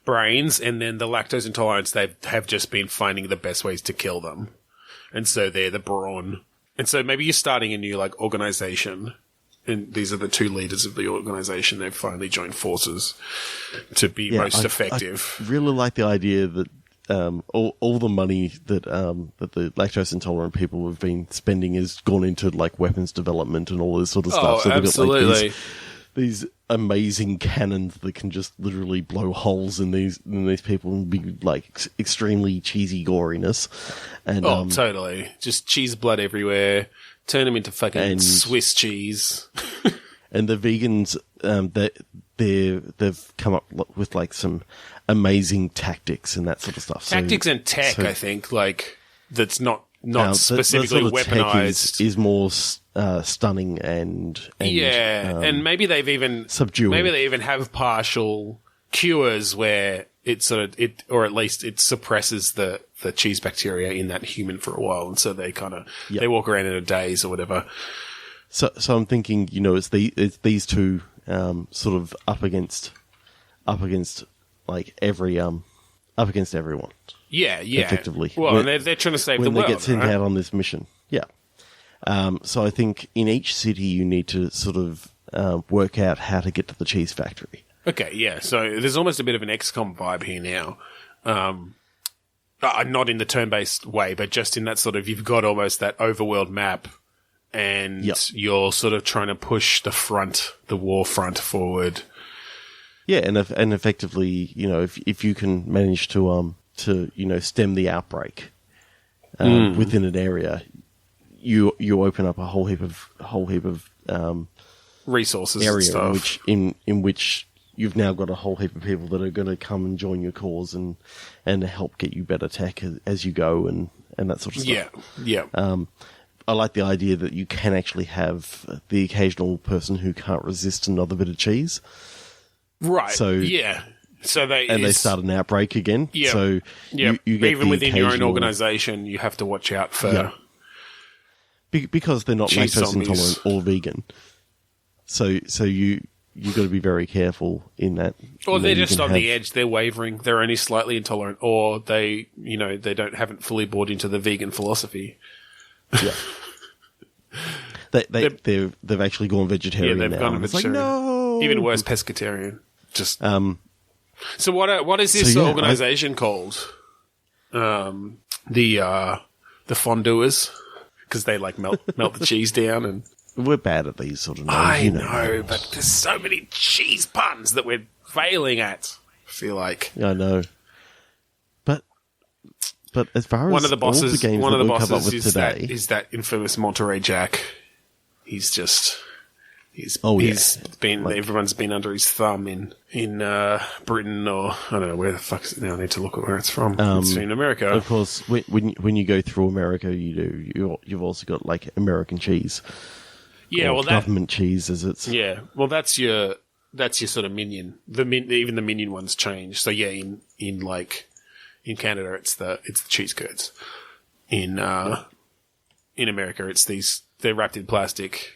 brains, and then the lactose intolerants, they have just been finding the best ways to kill them. And so they're the brawn. And so maybe you're starting a new organization, and these are the two leaders of the organization. They've finally joined forces to be most effective. I really like the idea that all the money that the lactose intolerant people have been spending has gone into weapons development and all this sort of stuff. So absolutely. These amazing cannons that can just literally blow holes in these people and be extremely cheesy goriness. And totally, just cheese blood everywhere. Turn them into fucking Swiss cheese. And the vegans, they've come up with some amazing tactics and that sort of stuff. Tactics and tech, I think, that's not specifically the sort of weaponized. Is more stunning and and maybe they've even subduing. Maybe they even have partial cures where or at least it suppresses the cheese bacteria in that human for a while, and so they they walk around in a daze or whatever. So I'm thinking, it's these two sort of up against everyone. Yeah. Effectively. Well, and they're trying to save the world. When they get sent right? out on this mission. Yeah. So I think in each city you need to sort of work out how to get to the cheese factory. Okay, yeah. So there's almost a bit of an XCOM vibe here now. Not in the turn-based way, but just in that sort of, you've got almost that overworld map and Yep. you're sort of trying to push the war front forward. Yeah, and effectively, if you can manage to stem the outbreak within an area, you open up a whole heap of Resources and area stuff. in which you've now got a whole heap of people that are going to come and join your cause and help get you better tech as you go and that sort of stuff. Yeah. I like the idea that you can actually have the occasional person who can't resist another bit of cheese. Right. So they start an outbreak again. Yeah. So yeah. you get even the within your own occasional- organisation, you have to watch out for. Yeah. Because they're not Cheese lactose zombies. intolerant or vegan. So you got to be very careful in that. Or they're you just can on the have- edge. They're wavering. They're only slightly intolerant, or they haven't fully bought into the vegan philosophy. Yeah. They've actually gone vegetarian. Yeah, they've now, gone and it's vegetarian. Like, no. Even worse, pescatarian. Just so what is So, this yeah, organisation called? The fondue because they like melt the cheese down and. We're bad at these sort of names. I you know, but there's so many cheese puns that we're failing at. I feel like I know. But as far as one of the all bosses, the games one of that the we've come up bosses with is today, that infamous Monterey Jack. He's Oh, yeah. been everyone's been under his thumb in Britain or I don't know where the fuck is it now. I need to look at where it's from. It's in America. of course, when you go through America, you've also got like American cheese. Yeah, or well, government cheese, as it's yeah, well, that's your sort of minion. Even the minion ones change. So yeah, in Canada, it's the cheese curds. In America, they're wrapped in plastic,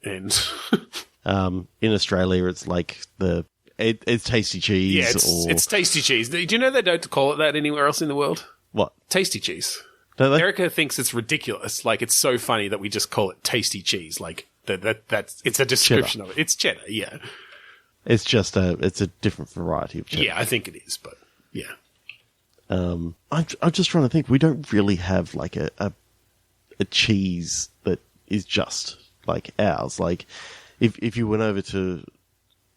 and in Australia, it's like it's tasty cheese. yeah, it's tasty cheese. Do you know they don't call it that anywhere else in the world? What? Tasty cheese. Don't they? Erica thinks it's ridiculous. Like it's so funny that we just call it tasty cheese. Like that's it's a description of it. It's cheddar. Yeah. It's just it's a different variety of cheddar. Yeah, I think it is, but yeah. I'm just trying to think. We don't really have like a cheese that is just like ours. Like if you went over to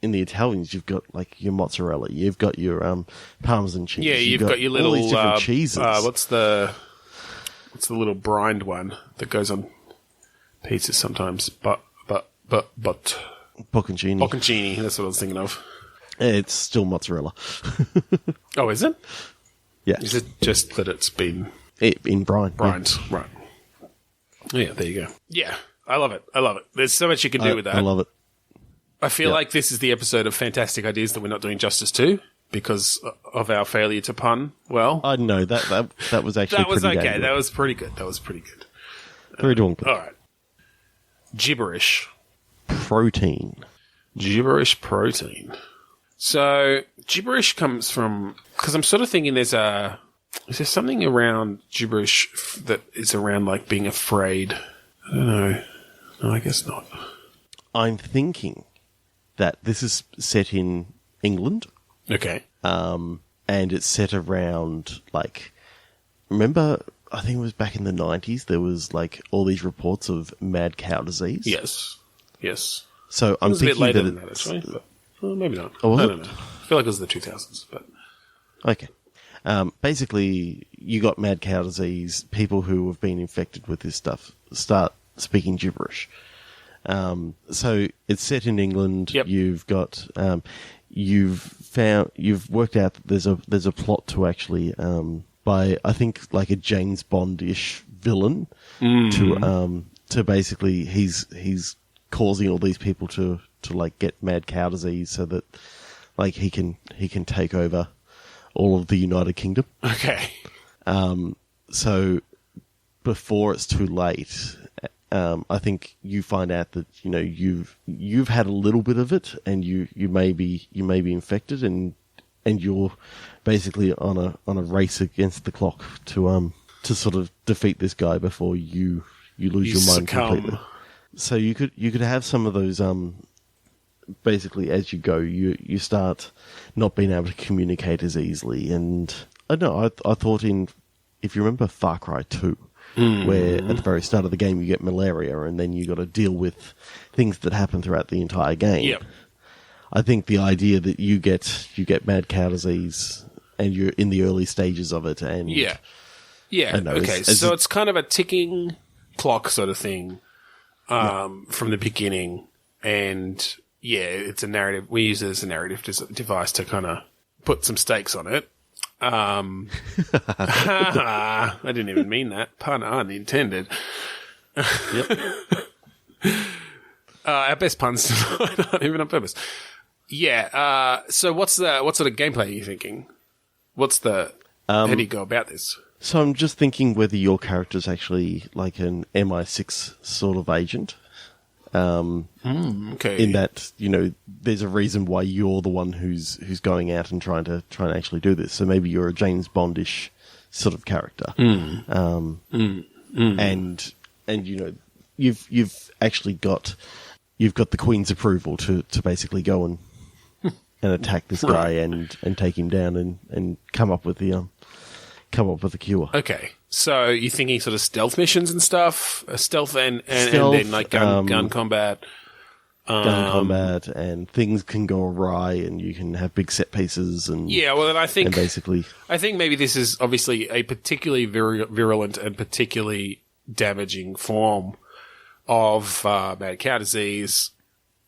in the Italians, you've got like your mozzarella, you've got your Parmesan cheese. Yeah, you've got your all little these different cheeses. What's the little brined one that goes on pizzas sometimes? But Bocconcini. bocconcini. That's what I was thinking of. It's still mozzarella. Oh, is it? Yeah, Is it just that it's been in brine. brined? Right. Yeah, there you go. Yeah, I love it. There's so much you can do with that. I love it. I feel like this is the episode of fantastic ideas that we're not doing justice to because of our failure to pun. Well, I know that was actually that was pretty okay. damn That good. was pretty good. Very doing good. All right. Gibberish Protein. protein. So gibberish comes from because I'm sort of thinking is there something around gibberish that is around like being afraid? I don't know. No, I guess not. I'm thinking that this is set in England, Okay. and it's set around like. Remember, I think it was back in the 90s. There was like all these reports of mad cow disease. Yes. So It I'm was a bit thinking later that than that, actually. But, well, maybe not. Oh, was I it? don't know. I feel like it was the 2000s, but Okay. Basically, you got mad cow disease. People who have been infected with this stuff start speaking gibberish. So it's set in England. Yep. You've got you've worked out that there's a plot to actually by I think like a James Bond-ish villain to basically he's causing all these people to like get mad cow disease so that like he can take over all of the United Kingdom. okay. So before it's too late, I think you find out that you've had a little bit of it, and you may be infected, and you're basically on a race against the clock to sort of defeat this guy before you lose your mind completely. So you could have some of those. Basically, as you go, you start not being able to communicate as easily, and I don't know. I thought if you remember Far Cry 2, where at the very start of the game you get malaria, and then you got to deal with things that happen throughout the entire game. Yep. I think the idea that you get mad cow disease and you're in the early stages of it, and Yeah. know, Okay. So it's kind of a ticking clock sort of thing from the beginning, and it's a narrative. We use it as a narrative device to kind of put some stakes on it. I didn't even mean that. Pun unintended. Yep. Our best puns tonight aren't even on purpose. Yeah. So what sort of gameplay are you thinking? How do you go about this? So I'm just thinking whether your character's actually like an MI6 sort of agent. Okay. In that, there's a reason why you're the one who's going out and trying to actually do this. So maybe you're a James Bondish sort of character. And you've actually got the Queen's approval to basically go and attack this guy and take him down and come up with the cure. Okay. So you're thinking sort of stealth missions and stuff, stealth and Stealth, then like gun combat. Gun combat, and things can go awry, and you can have big set pieces. And then I think basically, I think maybe this is obviously a particularly virulent and particularly damaging form of mad cow disease,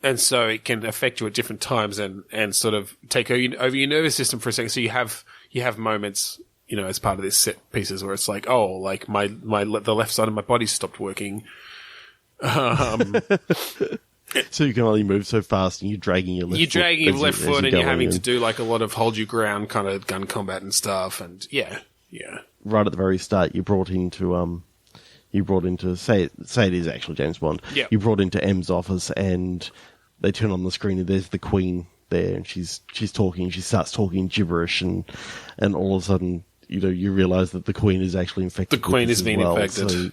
and so it can affect you at different times and sort of take over your nervous system for a second. So you have moments, as part of this set pieces where it's like, oh, like the left side of my body stopped working. So you can only move so fast, and you're dragging your left foot, and you're having to do like a lot of hold your ground kind of gun combat and stuff. And yeah. Right at the very start, you brought into say it is actually James Bond. Yeah. You brought into M's office, and they turn on the screen, and there's the Queen there, and she's talking. She starts talking gibberish, and all of a sudden, you realise that the Queen is actually infected. The Queen is being infected. So,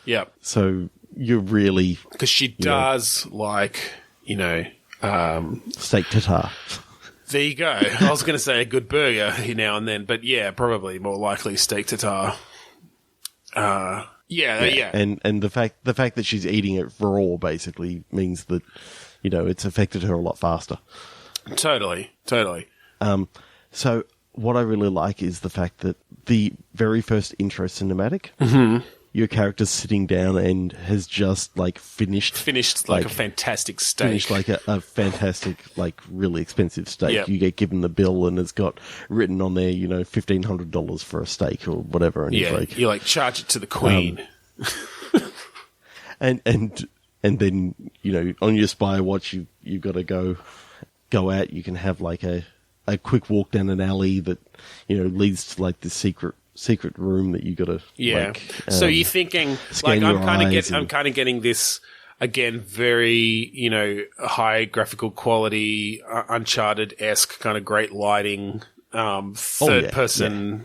yeah. So you're really, because she does steak tartare. There you go. I was going to say a good burger now and then, but yeah, probably more likely steak tartare. Yeah. And the fact that she's eating it raw basically means that it's affected her a lot faster. Totally. So what I really like is the fact that the very first intro cinematic, your character's sitting down and has just finished like a fantastic steak. Finished like a fantastic, like really expensive steak. Yep. You get given the bill and it's got written on there, $1,500 for a steak or whatever. And you charge it to the Queen. And then, on your spy watch, you've got to go out. You can have like a quick walk down an alley that, leads to like this secret room that you got to. So you're thinking like I'm kind of getting this again, very high graphical quality, Uncharted-esque kind of great lighting, third person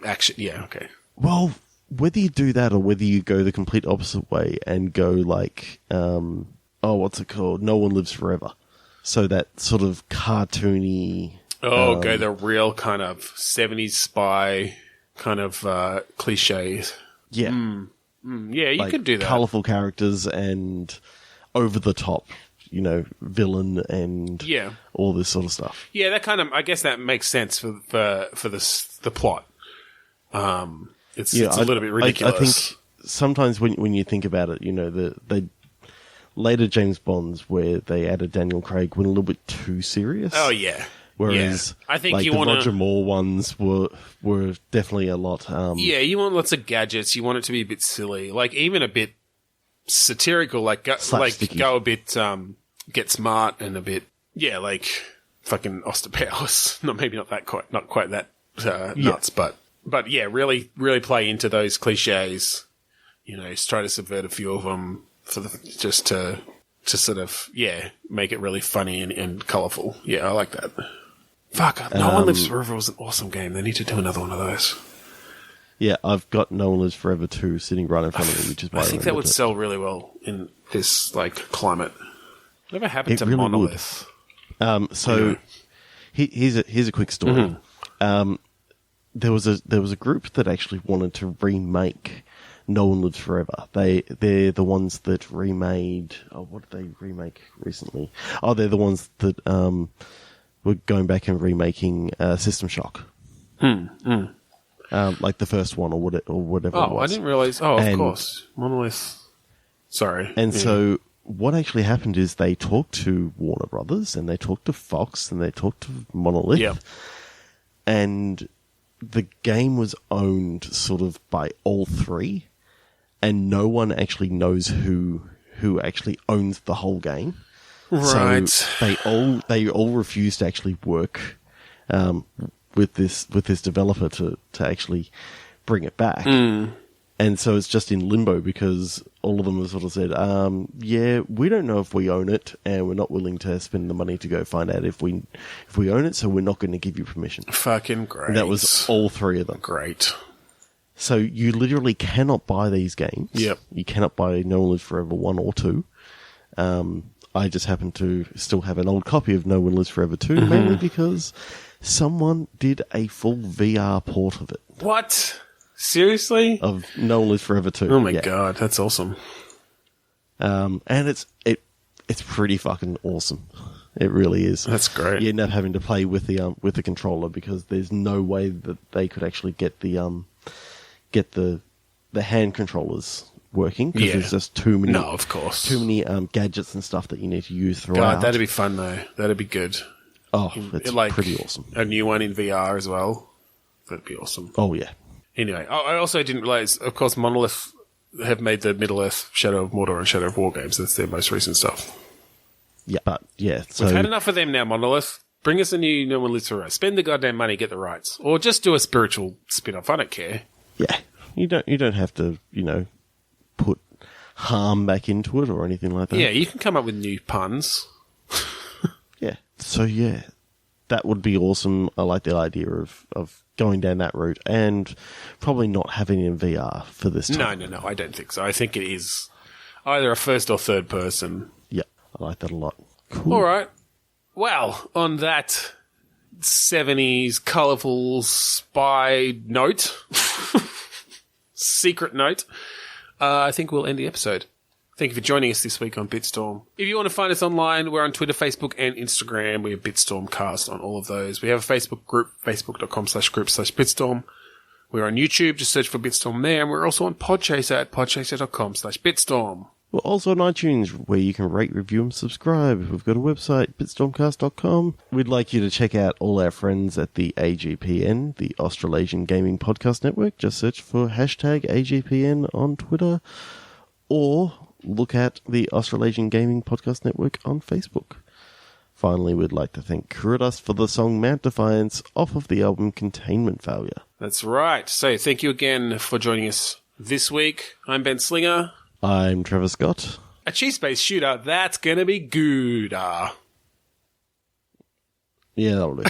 action. Yeah. Okay. Well, whether you do that or whether you go the complete opposite way and go like, what's it called? No One Lives Forever. So that sort of cartoony. Go the real kind of 70s spy kind of cliches. Yeah. Yeah, you could do that. Colourful characters and over the top, villain and all this sort of stuff. Yeah, that kind of, I guess that makes sense for the plot. It's a little bit ridiculous. I think sometimes when you think about it, the later James Bonds where they added Daniel Craig went a little bit too serious. Oh, yeah. Whereas I think the Roger Moore ones were definitely a lot... you want lots of gadgets. You want it to be a bit silly. Like, even a bit satirical. Like go a bit... get smart and a bit... Yeah, like fucking Austin Powers. Not quite that nuts, but yeah, really play into those cliches. Try to subvert a few of them just to sort of make it really funny and colourful. Yeah, I like that. Fuck, No One Lives Forever was an awesome game. They need to do another one of those. Yeah, I've got No One Lives Forever 2 sitting right in front of me, which is why I think that would sell really well in this climate. Whatever happened to really Monolith? Here's a quick story. There was a group that actually wanted to remake No One Lives Forever. They're the ones that remade. Oh, what did they remake recently? Oh, they're the ones that were going back and remaking System Shock. Like the first one or whatever it was. Oh, I didn't realize. Oh, of course. Monolith. Sorry. And so what actually happened is they talked to Warner Brothers and they talked to Fox and they talked to Monolith. Yep. And the game was owned sort of by all three, and no one actually knows who actually owns the whole game. Right. So they all refused to actually work with this developer to actually bring it back. And so it's just in limbo because all of them have sort of said, yeah, we don't know if we own it, and we're not willing to spend the money to go find out if we own it, so we're not going to give you permission. Fucking great. And that was all three of them. Great. So you literally cannot buy these games. Yep. You cannot buy No One Lives Forever 1 or 2. I just happen to still have an old copy of No One Lives Forever 2, mainly because someone did a full VR port of it. What? Seriously? Of No One Lives Forever 2. Oh my god, that's awesome. And it's pretty fucking awesome. It really is. That's great. You end up having to play with the controller because there's no way that they could actually get the hand controllers working because there's just too many. No, of course. Too many gadgets and stuff that you need to use throughout. God, that'd be fun though. That'd be good. Oh, it's pretty awesome. A new one in VR as well. That'd be awesome. Oh yeah. Anyway, I also didn't realize, of course, Monolith have made the Middle-earth, Shadow of Mordor, and Shadow of War games. That's their most recent stuff. Yeah, but yeah. So we've had enough of them now, Monolith. Bring us a new No One Lives Forever. Spend the goddamn money, get the rights, or just do a spiritual spin-off. I don't care. Yeah, you don't have to put harm back into it or anything like that. Yeah, you can come up with new puns. Yeah. So yeah, that would be awesome. I like the idea of going down that route and probably not having it in VR for this time. No, I don't think so. I think it is either a first or third person. Yeah, I like that a lot. Cool. All right. Well, on that 70s colourful spy note, secret note, I think we'll end the episode. Thank you for joining us this week on Bitstorm. If you want to find us online, we're on Twitter, Facebook, and Instagram. We have Bitstormcast on all of those. We have a Facebook group, facebook.com/group/Bitstorm. We're on YouTube, just search for Bitstorm there. And we're also on Podchaser at podchaser.com/Bitstorm. We're also on iTunes, where you can rate, review, and subscribe. We've got a website, bitstormcast.com. We'd like you to check out all our friends at the AGPN, the Australasian Gaming Podcast Network. Just search for #AGPN on Twitter, or look at the Australasian Gaming Podcast Network on Facebook. Finally, we'd like to thank Kuridas for the song Mount Defiance off of the album Containment Failure. That's right. So thank you again for joining us this week. I'm Ben Slinger. I'm Trevor Scott. A cheese-based shooter, that's gonna be good. Yeah, that'll do.